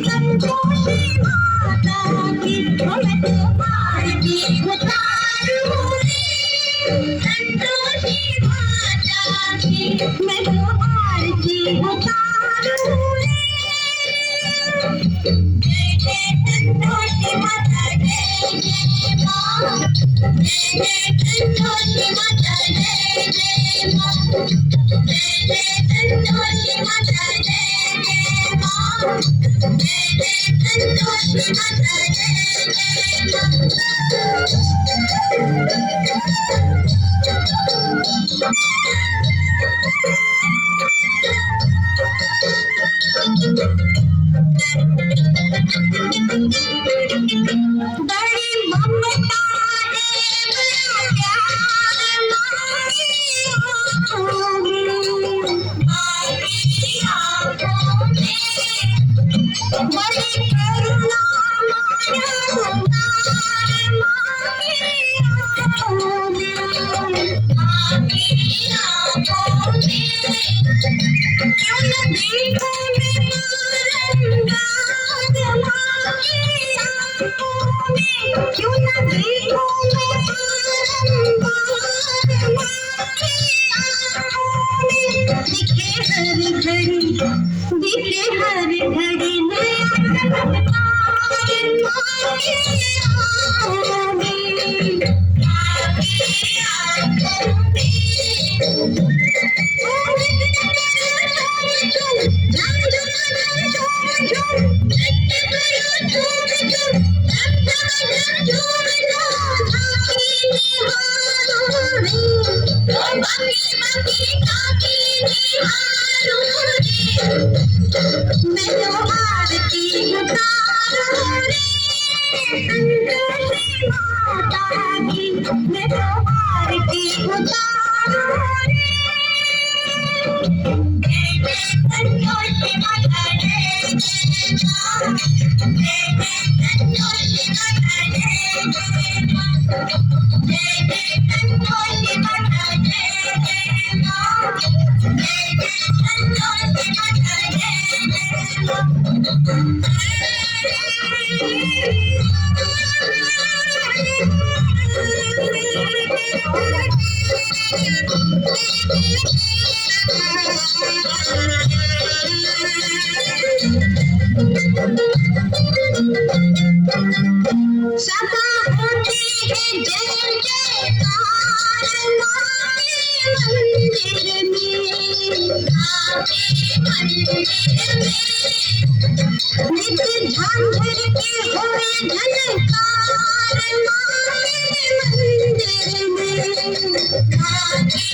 संतोषी माता की मैं तो आरती उतारूं रे। संतोषी माता की मैं तो आरती उतारूं रे। जय जय संतोषी माता जय जय माँ। जय जय संतोषी माता जय जय माँ। जय जय संतोषी माता जय जय माँ। जय जय संतोषी माता जय जय माँ। बड़ी ममता है बड़ा प्यार माँगी आँखों में। माँगी आँखों में बड़ी करुणा माया उदार माँगी आँखों में। माँगी आँखों में क्यों न देखो मैं बारंबार माँगी आँखों में। क्यों न देखो मैं बारंबार माँगी आँखों में। दिखे हर घड़ी नया चमत्कार माँगी आँखों में। माँगी आँखों में मैं तो आरती उतारूं रे। संतोषी माता की मैं तो आरती उतारूं रे। जय जय संतोषी माता जय जय माँ। जय जय संतोषी माता जय जय माँ। जय जय संतोषी माता जय जय माँ। जय जय संतोषी माता जय जय माँ। सदा होती है जय जयकार माँ मंदिर में। आपके मंदिर में नित्य झांझर के होए झनकार माँ मंदिर में। आपके